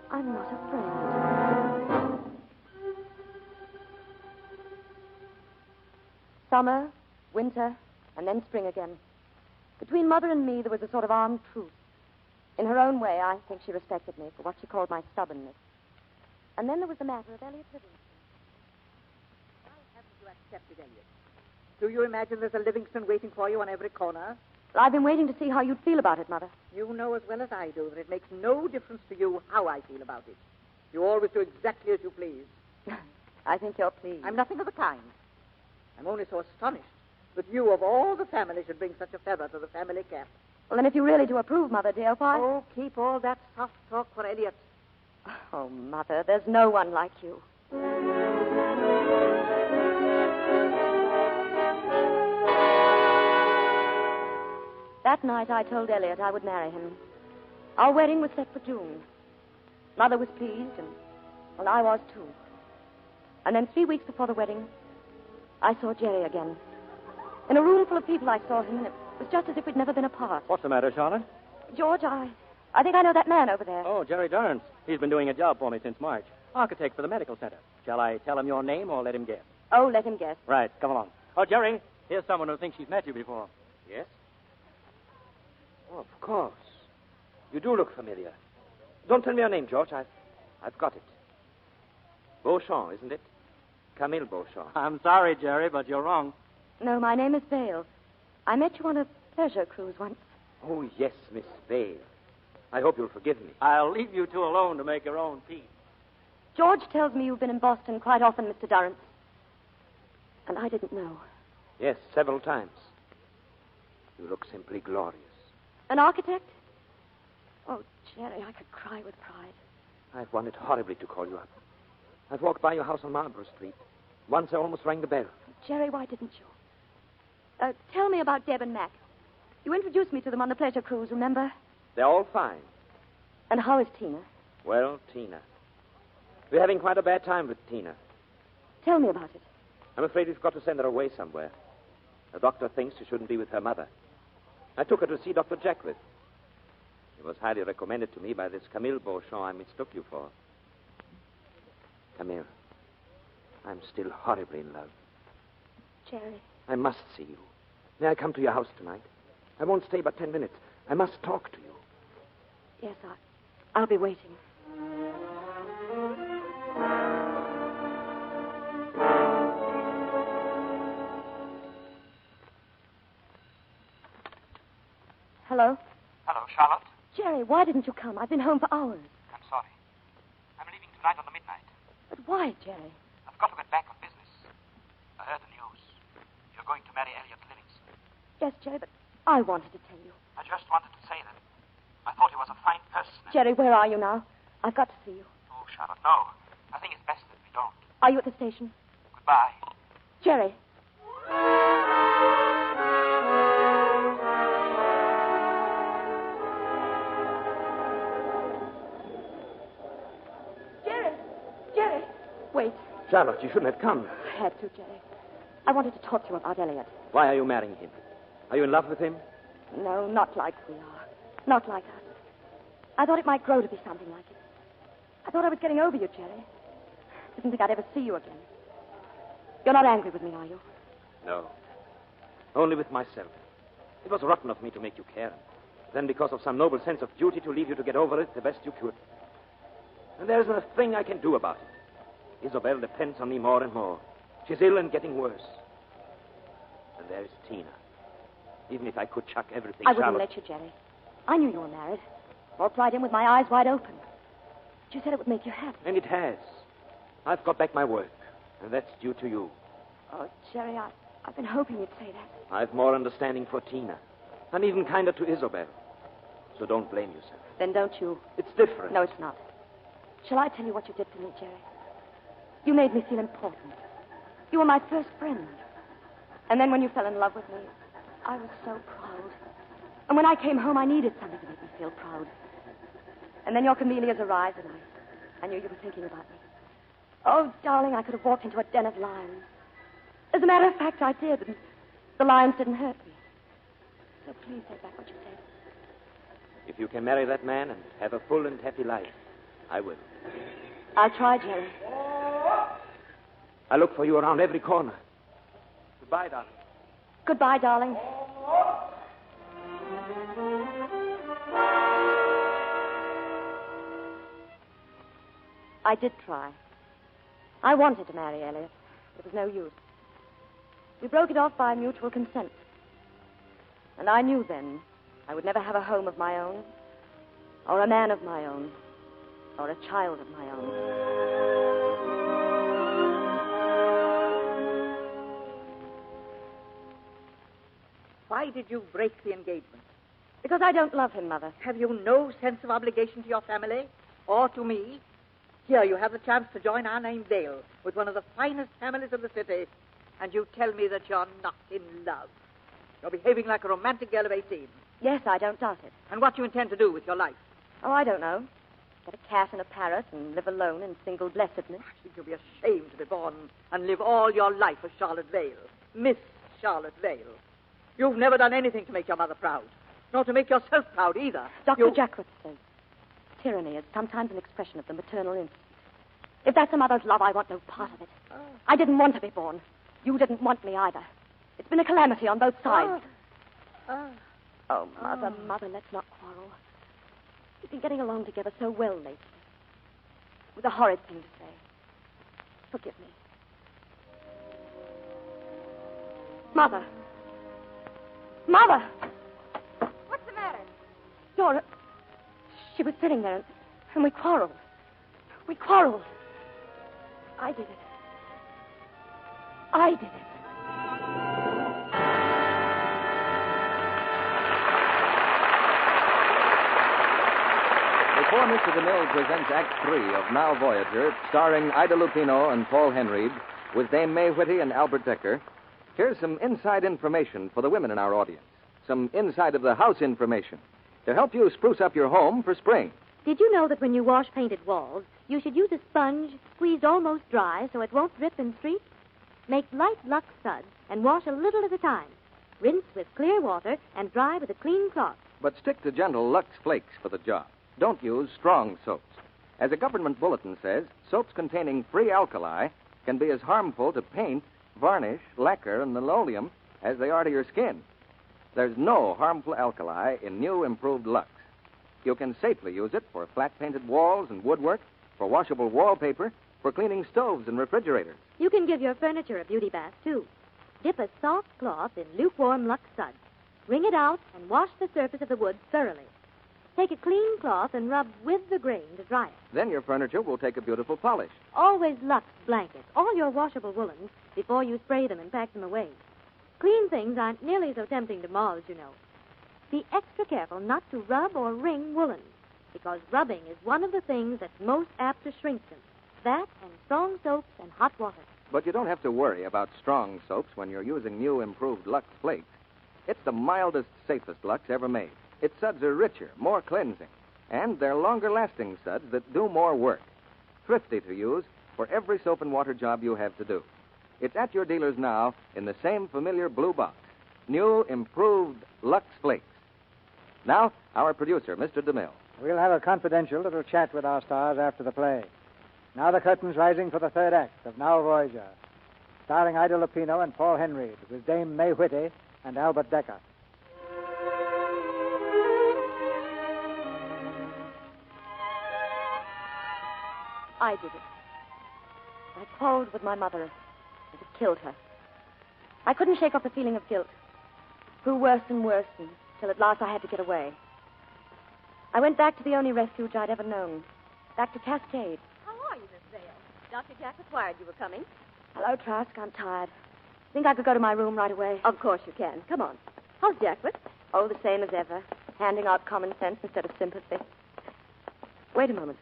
I'm not afraid. Summer, winter, and then spring again. Between Mother and me, there was a sort of armed truce. In her own way, I think she respected me for what she called my stubbornness. And then there was the matter of Elliot Livingston. Why haven't you accepted Elliot? Do you imagine there's a Livingston waiting for you on every corner? Well, I've been waiting to see how you'd feel about it, Mother. You know as well as I do that it makes no difference to you how I feel about it. You always do exactly as you please. I think you're pleased. I'm nothing of the kind. I'm only so astonished that you, of all the family, should bring such a feather to the family cap. Well, then if you really do approve, Mother, dear, why... Oh, keep all that soft talk for Elliot. Oh, Mother, there's no one like you. That night I told Elliot I would marry him. Our wedding was set for June. Mother was pleased, and, well, I was too. And then 3 weeks before the wedding, I saw Jerry again. In a room full of people, I saw him, and it was just as if we'd never been apart. What's the matter, Charlotte? George, I think I know that man over there. Oh, Jerry Durrance. He's been doing a job for me since March. Architect for the medical center. Shall I tell him your name or let him guess? Oh, let him guess. Right, come along. Oh, Jerry, here's someone who thinks she's met you before. Yes? Oh, of course. You do look familiar. Don't tell me your name, George. I've got it. Beauchamp, isn't it? Camille Beauchamp. I'm sorry, Jerry, but you're wrong. No, my name is Vale. I met you on a pleasure cruise once. Oh, yes, Miss Vale. I hope you'll forgive me. I'll leave you two alone to make your own peace. George tells me you've been in Boston quite often, Mr. Durrance. And I didn't know. Yes, several times. You look simply glorious. An architect? Oh, Jerry, I could cry with pride. I've wanted horribly to call you up. I've walked by your house on Marlborough Street. Once I almost rang the bell. Jerry, why didn't you? Tell me about Deb and Mac. You introduced me to them on the pleasure cruise, remember? They're all fine. And how is Tina? Well, Tina. We're having quite a bad time with Tina. Tell me about it. I'm afraid we've got to send her away somewhere. The doctor thinks she shouldn't be with her mother. I took her to see Dr. Jackwith. He was highly recommended to me by this Camille Beauchamp I mistook you for. Camille, I'm still horribly in love. Jerry. I must see you. May I come to your house tonight? I won't stay but 10 minutes. I must talk to you. Yes, I'll be waiting. Hello? Hello, Charlotte. Jerry, why didn't you come? I've been home for hours. I'm sorry. I'm leaving tonight on the midnight. But why, Jerry? I've got to get back on business. I heard the news. You're going to marry Elliot Livingston. Yes, Jerry, but I wanted to tell you. I just wanted to say that. I thought he was a fine person. Jerry, where are you now? I've got to see you. Oh, Charlotte, no. I think it's best that we don't. Are you at the station? Goodbye. Jerry. Wait. Charlotte, you shouldn't have come. I had to, Jerry. I wanted to talk to you about Elliot. Why are you marrying him? Are you in love with him? No, not like we are. Not like us. I thought it might grow to be something like it. I thought I was getting over you, Jerry. Didn't think I'd ever see you again. You're not angry with me, are you? No. Only with myself. It was rotten of me to make you care. Then, because of some noble sense of duty, to leave you to get over it the best you could. And there isn't a thing I can do about it. Isabel depends on me more and more. She's ill and getting worse. And there is Tina. Even if I could chuck everything, I wouldn't Charlotte... let you, Jerry. I knew you were married. Walked right in with my eyes wide open. But you said it would make you happy. And it has. I've got back my work. And that's due to you. Oh, Jerry, I've been hoping you'd say that. I've more understanding for Tina. And even kinder to Isabel. So don't blame yourself. Then don't you. It's different. No, it's not. Shall I tell you what you did for me, Jerry? You made me feel important. You were my first friend. And then when you fell in love with me, I was so proud. And when I came home, I needed something to make me feel proud. And then your camellias arrived, and I knew you were thinking about me. Oh, darling, I could have walked into a den of lions. As a matter of fact, I did, and the lions didn't hurt me. So please take back what you said. If you can marry that man and have a full and happy life, I will. I'll try, Jerry. I look for you around every corner. Goodbye, darling. Goodbye, darling. I did try. I wanted to marry Elliot. It was no use. We broke it off by mutual consent. And I knew then I would never have a home of my own, or a man of my own, or a child of my own. Why did you break the engagement? Because I don't love him, Mother. Have you no sense of obligation to your family or to me? Here, you have the chance to join our name Dale with one of the finest families of the city, and you tell me that you're not in love. You're behaving like a romantic girl of 18. Yes, I don't doubt it. And what you intend to do with your life? Oh, I don't know. Get a cat and a parrot and live alone in single blessedness. I think you'll be ashamed to be born and live all your life as Charlotte Vale. Miss Charlotte Vale. You've never done anything to make your mother proud, nor to make yourself proud either. Dr. Jackworth says tyranny is sometimes an expression of the maternal instinct. If that's a mother's love, I want no part of it. Oh. I didn't want to be born. You didn't want me either. It's been a calamity on both sides. Oh, Mother, let's not quarrel. We've been getting along together so well lately. It was a horrid thing to say. Forgive me. Mother! Mother! What's the matter? Dora, she was sitting there, and we quarreled. We quarreled. I did it. I did it. Before Mr. DeMille presents Act 3 of Now Voyager, starring Ida Lupino and Paul Henreid, with Dame May Whitty and Albert Decker, here's some inside information for the women in our audience. Some inside-of-the-house information to help you spruce up your home for spring. Did you know that when you wash painted walls, you should use a sponge squeezed almost dry so it won't drip and streak? Make light Lux suds and wash a little at a time. Rinse with clear water and dry with a clean cloth. But stick to gentle Lux Flakes for the job. Don't use strong soaps. As a government bulletin says, soaps containing free alkali can be as harmful to paint, varnish, lacquer, and linoleum as they are to your skin. There's no harmful alkali in new improved Lux. You can safely use it for flat-painted walls and woodwork, for washable wallpaper, for cleaning stoves and refrigerators. You can give your furniture a beauty bath, too. Dip a soft cloth in lukewarm Lux suds. Wring it out and wash the surface of the wood thoroughly. Take a clean cloth and rub with the grain to dry it. Then your furniture will take a beautiful polish. Always Lux blankets, all your washable woolens, before you spray them and pack them away. Clean things aren't nearly so tempting to moths, you know. Be extra careful not to rub or wring woolens, because rubbing is one of the things that's most apt to shrink them. That and strong soaps and hot water. But you don't have to worry about strong soaps when you're using new improved Lux Flakes. It's the mildest, safest Lux ever made. Its suds are richer, more cleansing, and they're longer-lasting suds that do more work. Thrifty to use for every soap and water job you have to do. It's at your dealers now in the same familiar blue box. new, improved Lux Flakes. Now, our producer, Mr. DeMille. We'll have a confidential little chat with our stars after the play. Now the curtain's rising for the third act of Now Voyager, starring Ida Lupino and Paul Henry, with Dame May Whitty and Albert Decker. I did it. I quarreled with my mother, and it killed her. I couldn't shake off the feeling of guilt. It grew worse and worse until at last I had to get away. I went back to the only refuge I'd ever known, back to Cascade. How are you, Miss Vale? Dr. Jack required you were coming. Hello, Trask. I'm tired. Think I could go to my room right away? Of course you can. Come on. How's Jacklet? Oh, the same as ever. Handing out common sense instead of sympathy. Wait a moment.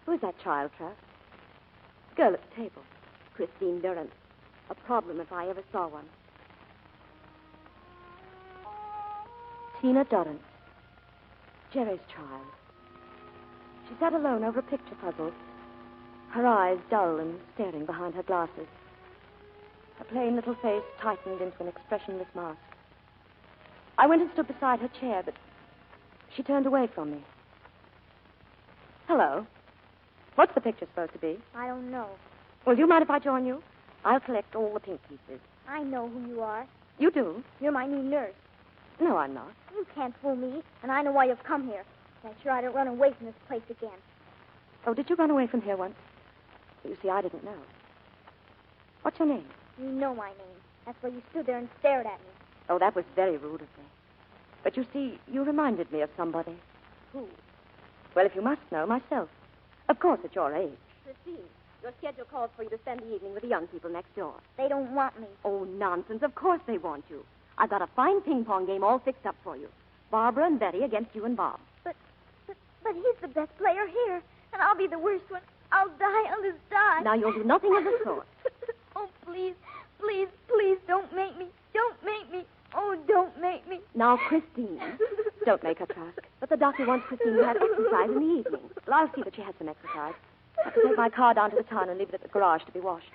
Who is that child, Trask? The girl at the table. Christine Durrant. A problem if I ever saw one. Tina Durrant. Jerry's child. She sat alone over a picture puzzle, her eyes dull and staring behind her glasses. Her plain little face tightened into an expressionless mask. I went and stood beside her chair, but she turned away from me. Hello. What's the picture supposed to be? I don't know. Well, do you mind if I join you? I'll collect all the pink pieces. I know who you are. You do? You're my new nurse. No, I'm not. You can't fool me, and I know why you've come here. Make sure I don't run away from this place again. Oh, did you run away from here once? You see, I didn't know. What's your name? You know my name. That's why you stood there and stared at me. Oh, that was very rude of me. But you see, you reminded me of somebody. Who? Well, if you must know, myself. Of course, at your age. Christine, your schedule calls for you to spend the evening with the young people next door. They don't want me. Oh, nonsense. Of course they want you. I've got a fine ping-pong game all fixed up for you. Barbara and Betty against you and Bob. But he's the best player here, and I'll be the worst one. I'll die. I'll just die. Now, you'll do nothing of the sort. Oh, please, please, please, don't make me. Don't make me. Oh, don't make me. Now, Christine. Don't make her, Trask. But the doctor wants Christine to have exercise in the evening. Well, I'll see that she has some exercise. I have to take my car down to the town and leave it at the garage to be washed.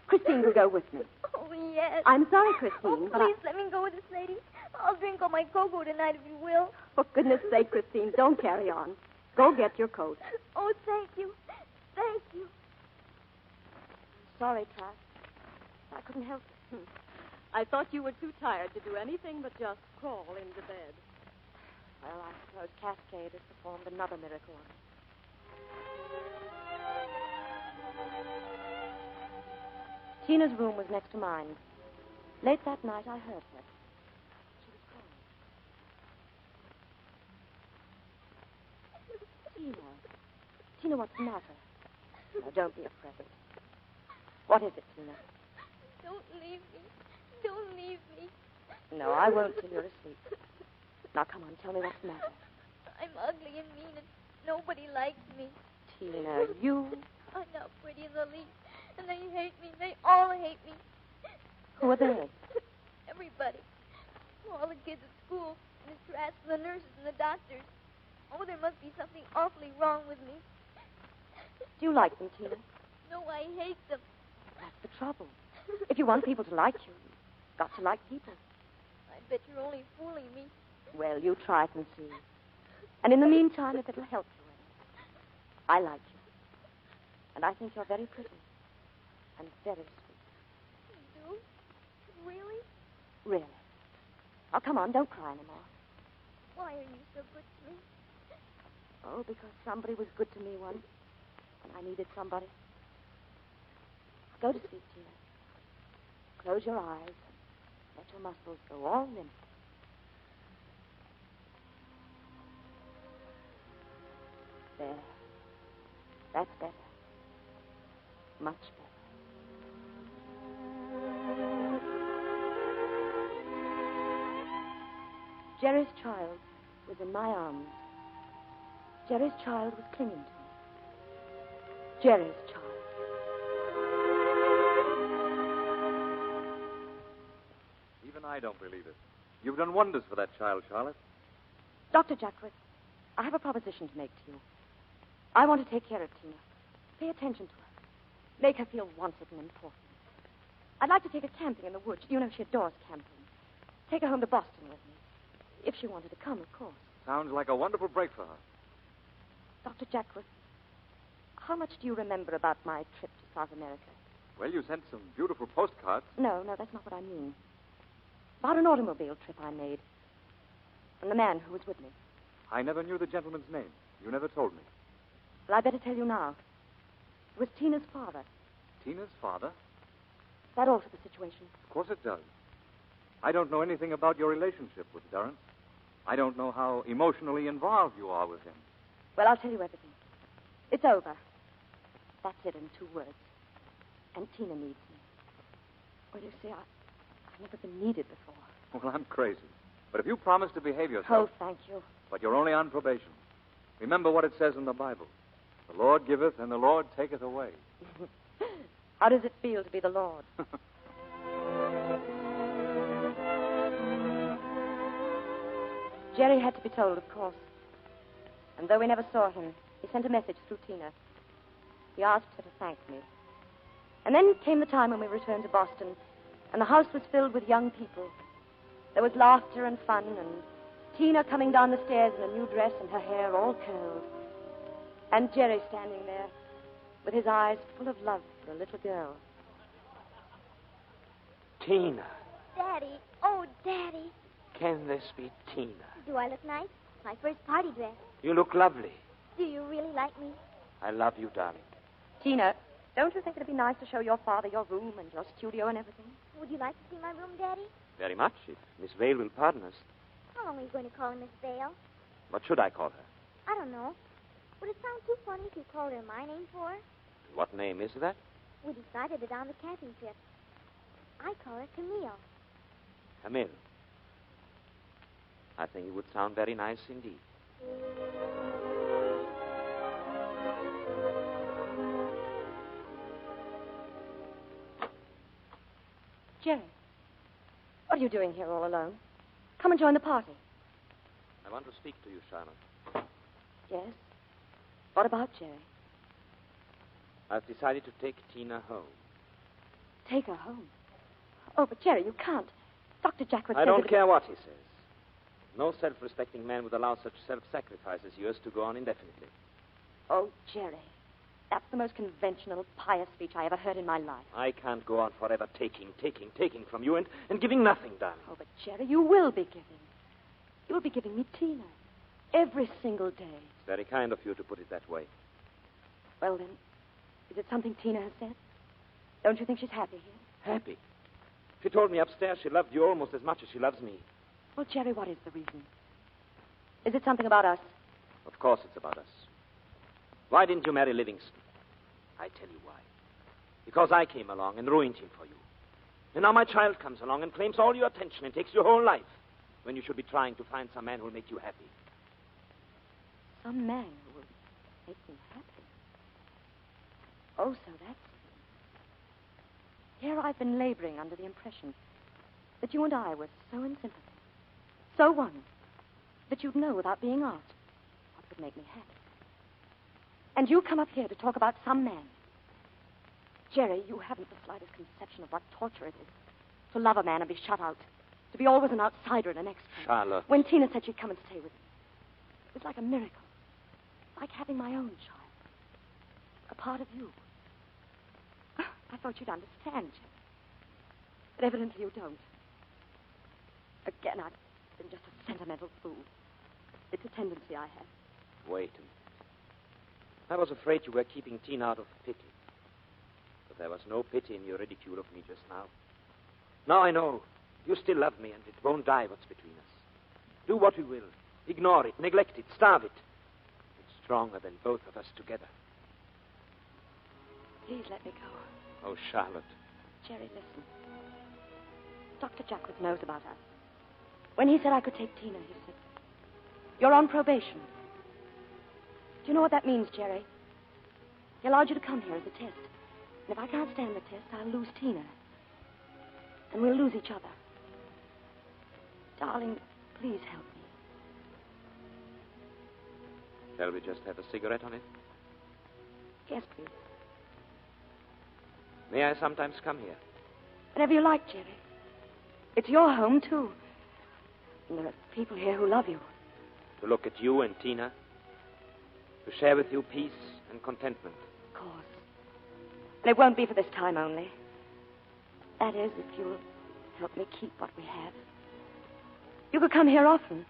Christine will go with me. Oh, yes. I'm sorry, Christine, Oh, but please let me go with this lady. I'll drink all my cocoa tonight if you will. For goodness sake, Christine, don't carry on. Go get your coat. Oh, thank you. Thank you. Sorry, Trask. I couldn't help it. I thought you were too tired to do anything but just crawl into bed. Well, I suppose Cascade has performed another miracle on me. Tina's room was next to mine. Late that night, I heard her. She was crying. Tina, what's the matter? Now, don't be afraid. What is it, Tina? Don't leave me. Don't leave me. No, I won't till you're asleep. Now, come on, tell me what's the matter. I'm ugly and mean, and nobody likes me. Tina, you... I'm not pretty in the least, and they hate me. They all hate me. Who are they? Everybody. All the kids at school, and it's rats and the nurses and the doctors. Oh, there must be something awfully wrong with me. Do you like them, Tina? No, I hate them. That's the trouble. If you want people to like you, you've got to like people. I bet you're only fooling me. Well, you try it and see. And in the meantime, if it'll help you any, I like you. And I think you're very pretty. And very sweet. You do? Really? Really. Now, come on, don't cry anymore. Why are you so good to me? Oh, because somebody was good to me once. And I needed somebody. Go to sleep, Tina. Close your eyes and let your muscles go all limp. There. That's better. Much better. Jerry's child was in my arms. Jerry's child was clinging to me. Jerry's child. Even I don't believe it. You've done wonders for that child, Charlotte. Dr. Jackworth, I have a proposition to make to you. I want to take care of Tina. Pay attention to her. Make her feel wanted and important. I'd like to take her camping in the woods. You know she adores camping. Take her home to Boston with me. If she wanted to come, of course. Sounds like a wonderful break for her. Dr. Jackworth, how much do you remember about my trip to South America? Well, you sent some beautiful postcards. No, that's not what I mean. About an automobile trip I made. And the man who was with me. I never knew the gentleman's name. You never told me. Well, I better tell you now. It was Tina's father. Tina's father? That altered the situation. Of course it does. I don't know anything about your relationship with Durrance. I don't know how emotionally involved you are with him. Well, I'll tell you everything. It's over. That's it in 2 words. And Tina needs me. Well, you see, I've never been needed before. Well, I'm crazy. But if you promise to behave yourself... Oh, thank you. But you're only on probation. Remember what it says in the Bible. The Lord giveth and the Lord taketh away. How does it feel to be the Lord? Jerry had to be told, of course. And though we never saw him, he sent a message through Tina. He asked her to thank me. And then came the time when we returned to Boston, and the house was filled with young people. There was laughter and fun, and Tina coming down the stairs in a new dress and her hair all curled. And Jerry standing there with his eyes full of love for a little girl. Tina. Daddy. Oh, Daddy. Can this be Tina? Do I look nice? My first party dress. You look lovely. Do you really like me? I love you, darling. Tina, don't you think it'd be nice to show your father your room and your studio and everything? Would you like to see my room, Daddy? Very much, if Miss Vale will pardon us. How long are you going to call her Miss Vale? What should I call her? I don't know. Would it sound too funny if you called her my name for her? What name is that? We decided it on the camping trip. I call her Camille. Camille. I think it would sound very nice indeed. Jerry, what are you doing here all alone? Come and join the party. I want to speak to you, Charlotte. Yes? What about Jerry? I've decided to take Tina home. Take her home? Oh, but Jerry, you can't. Dr. Jackworth I don't care what he says. No self-respecting man would allow such self-sacrifice as yours to go on indefinitely. Oh, Jerry. That's the most conventional, pious speech I ever heard in my life. I can't go on forever taking from you and giving nothing, darling. Oh, but Jerry, you will be giving. You'll be giving me Tina. Every single day. It's very kind of you to put it that way. Well, then, is it something Tina has said? Don't you think she's happy here? Happy? She told me upstairs she loved you almost as much as she loves me. Well, Jerry, what is the reason? Is it something about us? Of course it's about us. Why didn't you marry Livingston? I tell you why. Because I came along and ruined him for you. And now my child comes along and claims all your attention and takes your whole life, when you should be trying to find some man who will make you happy. Some man who will make me happy? Oh, so that's it. Here I've been laboring under the impression that you and I were so in sympathy, so one, that you'd know without being asked what would make me happy. And you come up here to talk about some man. Jerry, you haven't the slightest conception of what torture it is to love a man and be shut out, to be always an outsider and an extra. Charlotte. When Tina said she'd come and stay with me, it was like a miracle, like having my own child, a part of you. I thought you'd understand, Jerry. But evidently you don't. Again, I've been just a sentimental fool. It's a tendency I have. Wait a minute. I was afraid you were keeping Tina out of pity. But there was no pity in your ridicule of me just now. Now I know. You still love me, and it won't die what's between us. Do what we will. Ignore it, neglect it, starve it. It's stronger than both of us together. Please let me go. Oh, Charlotte. Jerry, listen. Dr. Jackworth knows about us. When he said I could take Tina, he said, "You're on probation." Do you know what that means, Jerry? He allowed you to come here as a test. And if I can't stand the test, I'll lose Tina. And we'll lose each other. Darling, please help me. Shall we just have a cigarette on it? Yes, please. May I sometimes come here? Whenever you like, Jerry. It's your home, too. people here who love you. To look at you and Tina. To share with you peace and contentment. Of course. And it won't be for this time only. That is, if you'll help me keep what we have. You could come here often.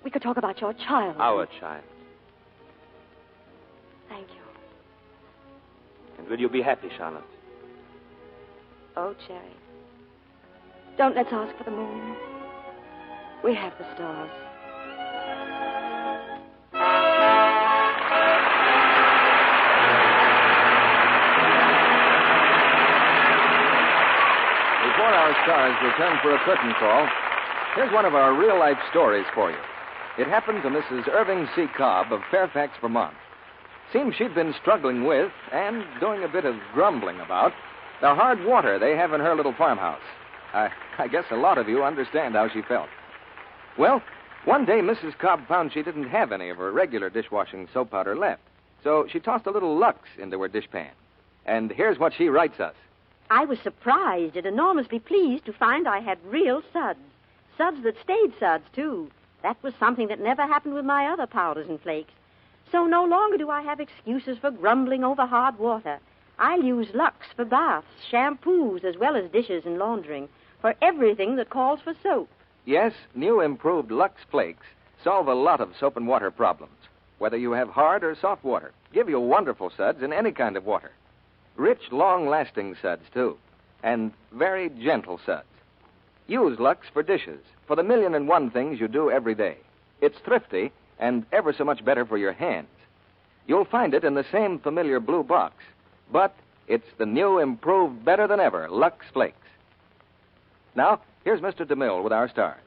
We could talk about your child. Our child. Thank you. And will you be happy, Charlotte? Oh, Cherry. Don't let's ask for the moon. We have the stars. Before our stars return for a curtain call, here's one of our real-life stories for you. It happened to Mrs. Irving C. Cobb of Fairfax, Vermont. Seems she'd been struggling with, and doing a bit of grumbling about, the hard water they have in her little farmhouse. I guess a lot of you understand how she felt. Well, one day Mrs. Cobb found she didn't have any of her regular dishwashing soap powder left, so she tossed a little Lux into her dishpan. And here's what she writes us. I was surprised and enormously pleased to find I had real suds. Suds that stayed suds, too. That was something that never happened with my other powders and flakes. So no longer do I have excuses for grumbling over hard water. I'll use Lux for baths, shampoos, as well as dishes and laundering, for everything that calls for soap. Yes, new improved Lux Flakes solve a lot of soap and water problems. Whether you have hard or soft water, give you wonderful suds in any kind of water. Rich, long-lasting suds, too. And very gentle suds. Use Lux for dishes, for the 1,000,001 things you do every day. It's thrifty and ever so much better for your hands. You'll find it in the same familiar blue box, but it's the new, improved, better than ever Lux Flakes. Now, here's Mr. DeMille with our stars.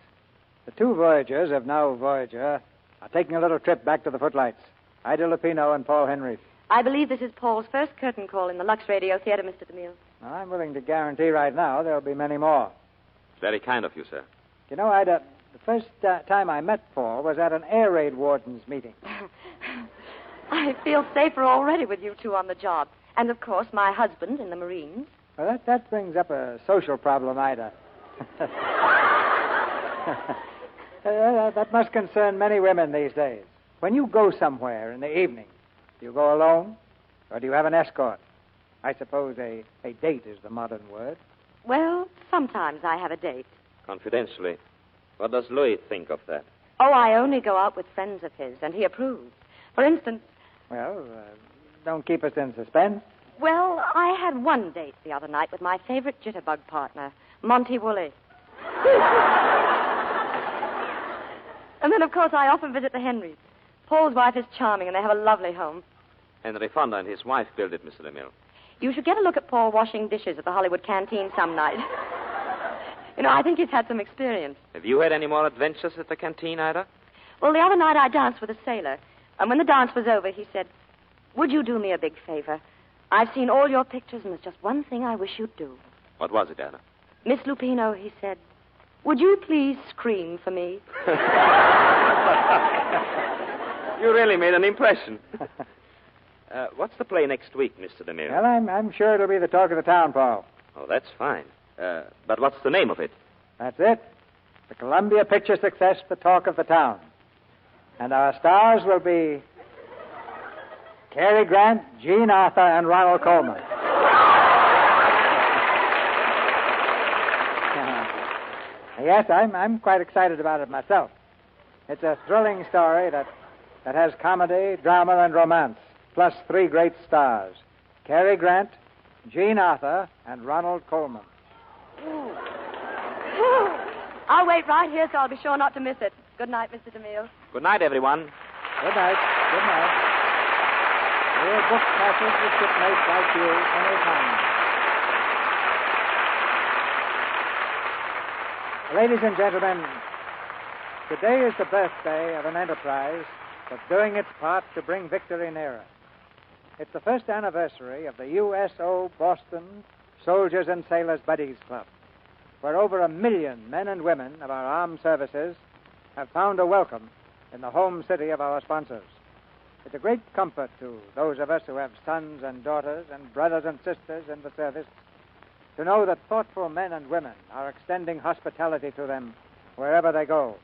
The two Voyagers of Now Voyager are taking a little trip back to the footlights. Ida Lupino and Paul Henry. I believe this is Paul's first curtain call in the Lux Radio Theatre, Mr. DeMille. Now, I'm willing to guarantee right now there'll be many more. It's very kind of you, sir. You know, Ida, the first time I met Paul was at an air raid warden's meeting. I feel safer already with you two on the job. And, of course, my husband in the Marines. Well, that brings up a social problem, Ida. That must concern many women these days. When you go somewhere in the evening, do you go alone, or do you have an escort? I suppose a date is the modern word. Well, sometimes I have a date. Confidentially, what does Louis think of that? Oh, I only go out with friends of his, and he approves. For instance... Well, don't keep us in suspense. Well, I had one date the other night with my favorite jitterbug partner, Monty Woolley. And then, of course, I often visit the Henrys. Paul's wife is charming, and they have a lovely home. Henry Fonda and his wife built it, Mr. DeMille. You should get a look at Paul washing dishes at the Hollywood canteen some night. You know, I think he's had some experience. Have you had any more adventures at the canteen, Ida? Well, the other night I danced with a sailor. And when the dance was over, he said, "Would you do me a big favor? I've seen all your pictures, and there's just one thing I wish you'd do." What was it, Ida? Miss Lupino, he said, "Would you please scream for me?" You really made an impression. What's the play next week, Mr. DeMille? Well, I'm sure it'll be the talk of the town, Paul. Oh, that's fine. But what's the name of it? That's it. The Columbia Picture Success, the talk of the town. And our stars will be Cary Grant, Jean Arthur, and Ronald Colman. Yes, I'm quite excited about it myself. It's a thrilling story that has comedy, drama, and romance, plus three great stars. Cary Grant, Jean Arthur, and Ronald Colman. I'll wait right here, so I'll be sure not to miss it. Good night, Mr. DeMille. Good night, everyone. Good night. Good night. We'll book passage with shipmates like you anytime. Ladies and gentlemen, today is the birthday of an enterprise that's doing its part to bring victory nearer. It's the first anniversary of the USO Boston Soldiers and Sailors Buddies Club, where over 1 million men and women of our armed services have found a welcome in the home city of our sponsors. It's a great comfort to those of us who have sons and daughters and brothers and sisters in the service to know that thoughtful men and women are extending hospitality to them wherever they go.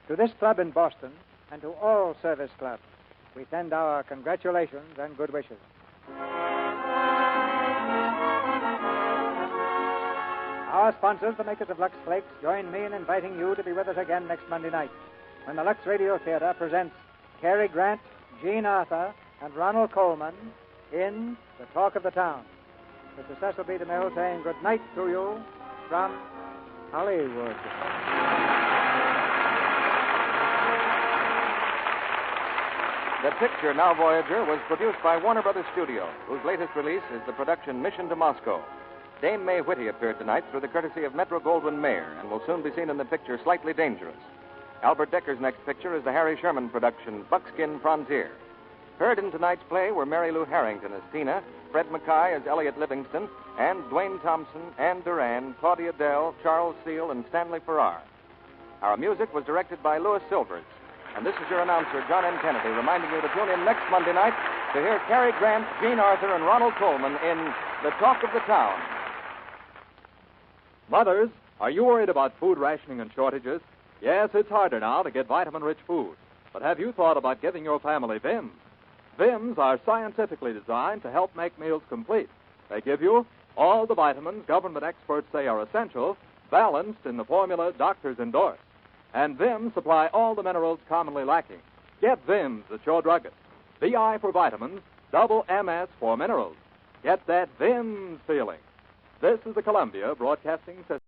To this club in Boston and to all service clubs, we send our congratulations and good wishes. Our sponsors, the makers of Lux Flakes, join me in inviting you to be with us again next Monday night when the Lux Radio Theatre presents Cary Grant, Jean Arthur, and Ronald Colman in The Talk of the Town. Mr. Cecil B. DeMille saying good night to you from Hollywood. The picture, Now Voyager, was produced by Warner Brothers Studio, whose latest release is the production Mission to Moscow. Dame May Whitty appeared tonight through the courtesy of Metro-Goldwyn-Mayer and will soon be seen in the picture Slightly Dangerous. Albert Decker's next picture is the Harry Sherman production Buckskin Frontier. Heard in tonight's play were Mary Lou Harrington as Tina, Fred Mackay as Elliot Livingston, and Dwayne Thompson, Ann Duran, Claudia Dell, Charles Seal, and Stanley Farrar. Our music was directed by Louis Silvers. And this is your announcer, John M. Kennedy, reminding you to tune in next Monday night to hear Cary Grant, Jean Arthur, and Ronald Colman in The Talk of the Town. Mothers, are you worried about food rationing and shortages? Yes, it's harder now to get vitamin-rich food. But have you thought about giving your family Vims? Vims are scientifically designed to help make meals complete. They give you all the vitamins government experts say are essential, balanced in the formula doctors endorse. And Vims supply all the minerals commonly lacking. Get Vims at your druggist. VI for vitamins, double MS for minerals. Get that Vims feeling. This is the Columbia Broadcasting System.